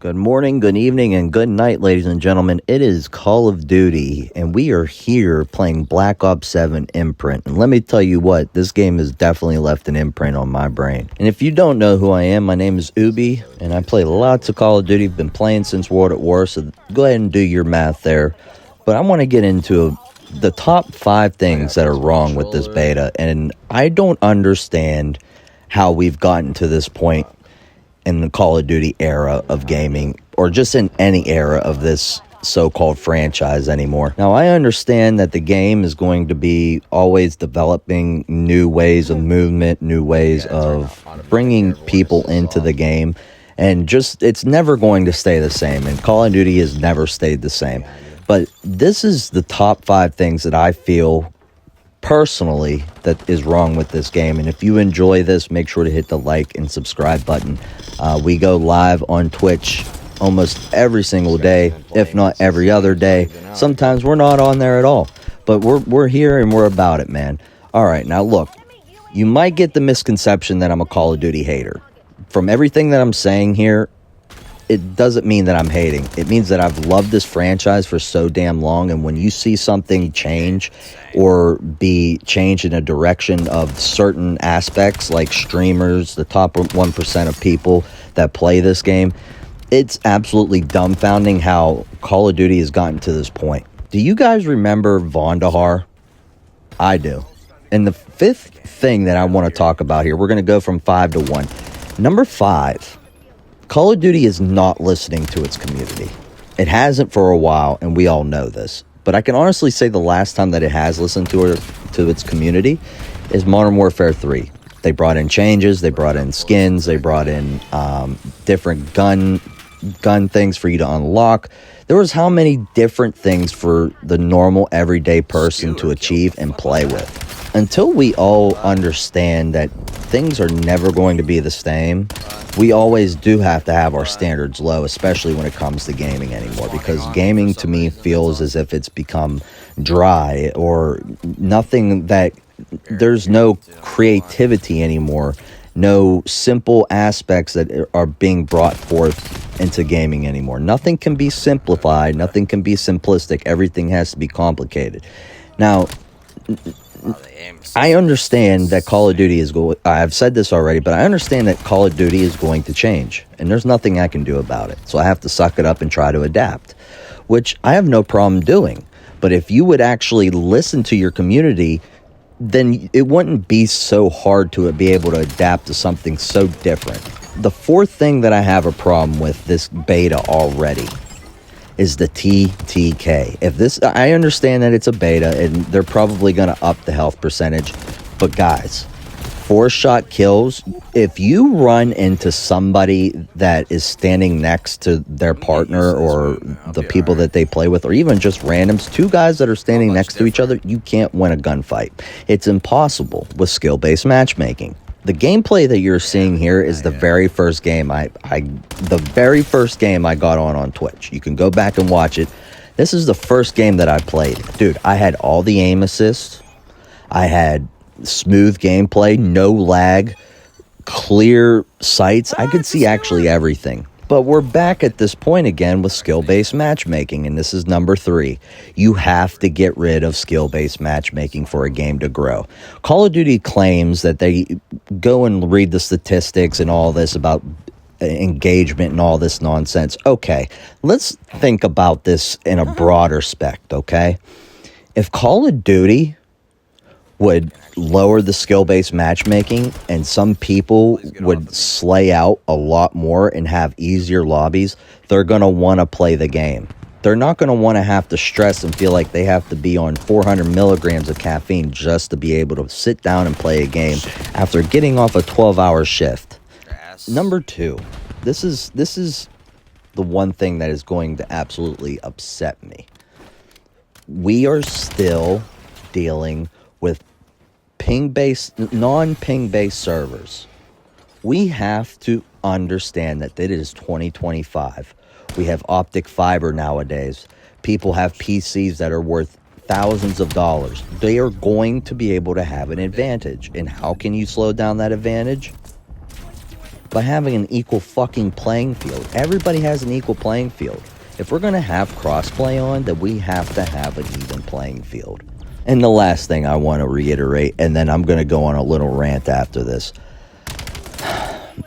Good morning, good evening, and good night, ladies and gentlemen. It is Call of Duty, and we are here playing Black Ops 7 Imprint. And let me tell you what, this game has definitely left an imprint on my brain. And if you don't know who I am, my name is Ubi, and I play lots of Call of Duty. Been playing since World at War, so go ahead and do your math there. But I want to get into the top 5 things that are wrong with this beta, and I don't understand how we've gotten to this point in the Call of Duty era of gaming, or just in any era of this so-called franchise anymore. Now, I understand that the game is going to be always developing new ways of movement, new ways of bringing people into the game, and just, it's never going to stay the same, and Call of Duty has never stayed the same. But this is the top 5 things that I feel personally that is wrong with this game. And if you enjoy this, make sure to hit the like and subscribe button. We go live on Twitch almost every single day, if not every other day. Sometimes we're not on there at all, but we're here and we're about it, man. All right, now look, you might get the misconception that I'm a Call of Duty hater. From everything that I'm saying here, it doesn't mean that I'm hating. It means that I've loved this franchise for so damn long, and when you see something change or be changed in a direction of certain aspects, like streamers, the top 1% of people that play this game, it's absolutely dumbfounding how Call of Duty has gotten to this point. Do you guys remember Vondahar? I do. And the 5th thing that I want to talk about here, we're going to go from 5 to 1. Number 5. Call of Duty is not listening to its community. It hasn't for a while, and we all know this. But I can honestly say the last time that it has listened to its community is Modern Warfare 3. They brought in changes, they brought in skins, they brought in different gun things for you to unlock. There was how many different things for the normal everyday person to achieve and play with. Until we all understand that things are never going to be the same, we always do have to have our standards low, especially when it comes to gaming anymore, because gaming to me feels as if it's become dry or nothing, that there's no creativity anymore, no simple aspects that are being brought forth into gaming anymore. Nothing can be simplified, nothing can be simplistic, everything has to be complicated. Now, I understand that Call of Duty is going, I've said this already, but I understand that Call of Duty is going to change, and there's nothing I can do about it. So I have to suck it up and try to adapt, which I have no problem doing. But if you would actually listen to your community, then it wouldn't be so hard to be able to adapt to something so different. The 4th thing that I have a problem with this beta already is the TTK. If this, I understand that it's a beta and they're probably going to up the health percentage, but guys, 4-shot kills, if you run into somebody that is standing next to their partner or the people that they play with, or even just randoms, 2 guys that are standing next to each other, you can't win a gunfight. It's impossible with skill-based matchmaking. The gameplay that you're seeing here is the very first game I got on Twitch. You can go back and watch it. This is the first game that I played. Dude, I had all the aim assists. I had smooth gameplay, no lag, clear sights. I could see actually everything. But we're back at this point again with skill-based matchmaking, and this is number 3. You have to get rid of skill-based matchmaking for a game to grow. Call of Duty claims that they go and read the statistics and all this about engagement and all this nonsense. Okay, let's think about this in a broader spect, okay? If Call of Duty would lower the skill-based matchmaking and some people would slay out a lot more and have easier lobbies, they're going to want to play the game. They're not going to want to have to stress and feel like they have to be on 400 milligrams of caffeine just to be able to sit down and play a game after getting off a 12-hour shift. Number 2, this is the one thing that is going to absolutely upset me. We are still dealing with non-ping-based servers. We have to understand that it is 2025. We have optic fiber nowadays. People have PCs that are worth thousands of dollars. They are going to be able to have an advantage. And how can you slow down that advantage? by having an equal fucking playing field. Everybody has an equal playing field. If we're going to have crossplay on, then we have to have an even playing field. And the last thing I want to reiterate, and then I'm going to go on a little rant after this.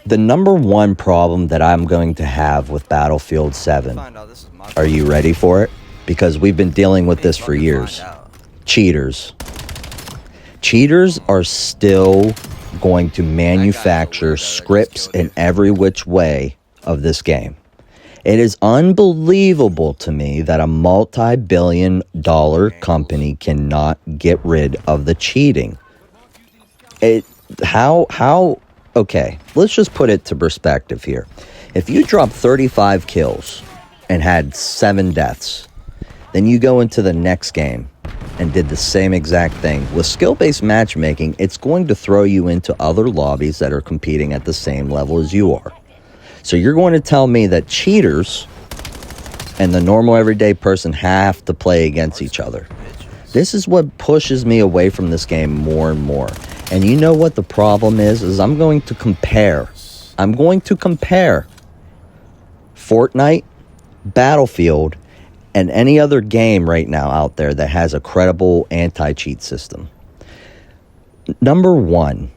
The number one problem that I'm going to have with Battlefield 7, are you ready for it? Because we've been dealing with this for years. Cheaters. Cheaters are still going to manufacture scripts in every which way of this game. It is unbelievable to me that a multi-billion-dollar company cannot get rid of the cheating. Okay, let's just put it to perspective here. If you drop 35 kills and had 7 deaths, then you go into the next game and did the same exact thing. With skill-based matchmaking, it's going to throw you into other lobbies that are competing at the same level as you are. So you're going to tell me that cheaters and the normal everyday person have to play against each other. This is what pushes me away from this game more and more. And you know what the problem is I'm going to compare Fortnite, Battlefield, and any other game right now out there that has a credible anti-cheat system. Number one,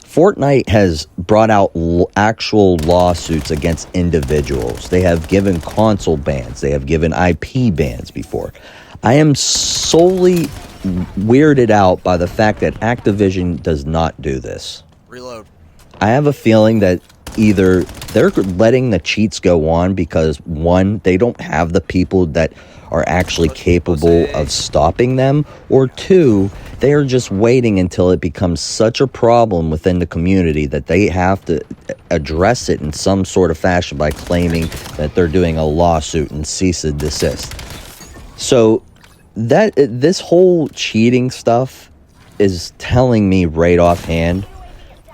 Fortnite has brought out actual lawsuits against individuals. They have given console bans. They have given IP bans before. I am solely weirded out by the fact that Activision does not do this. Reload. I have a feeling that either they're letting the cheats go on because, one, they don't have the people that are actually capable of stopping them, or two, they are just waiting until it becomes such a problem within the community that they have to address it in some sort of fashion by claiming that they're doing a lawsuit and cease and desist. So that this whole cheating stuff is telling me right offhand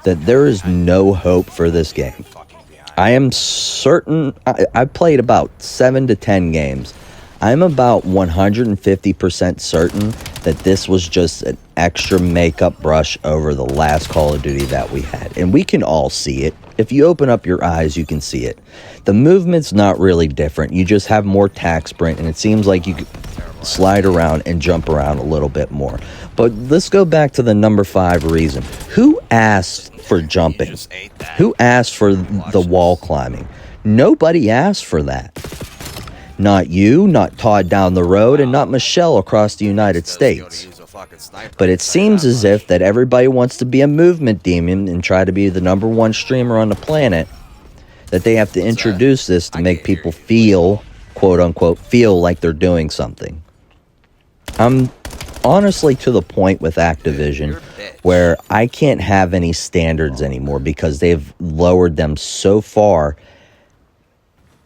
that there is no hope for this game. I am certain, I played about 7 to 10 games. I'm about 150% certain that this was just an extra makeup brush over the last Call of Duty that we had. And we can all see it. If you open up your eyes, you can see it. The movement's not really different. You just have more tack sprint, and it seems like you could slide around and jump around a little bit more. But let's go back to the number 5 reason. Who asked for jumping? Who asked for the wall climbing? Nobody asked for that. Not you, not Todd down the road, and not Michelle across the United States. But it seems as if that everybody wants to be a movement demon and try to be the number 1 streamer on the planet, that they have to introduce this to make people feel, quote unquote, feel like they're doing something. I'm honestly to the point with Activision where I can't have any standards anymore because they've lowered them so far.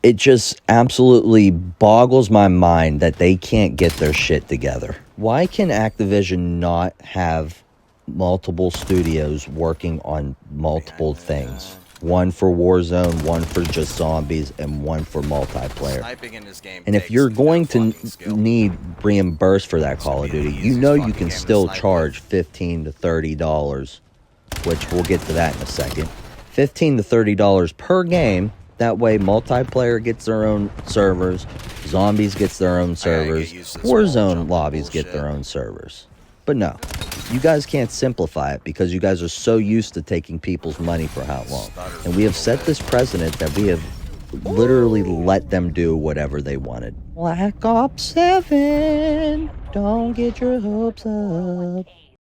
It just absolutely boggles my mind that they can't get their shit together. Why can Activision not have multiple studios working on multiple things? One for Warzone, one for just zombies, and one for multiplayer. And if you're going to need reimbursed for that Call of Duty, you know you can still charge $15 to $30, which we'll get to that in a second. $15 to $30 per game. That way, multiplayer gets their own servers, zombies gets their own servers, Warzone lobbies get their own servers. But no, you guys can't simplify it because you guys are so used to taking people's money for how long. And we have set this precedent that we have literally let them do whatever they wanted. Black Ops 7, don't get your hopes up.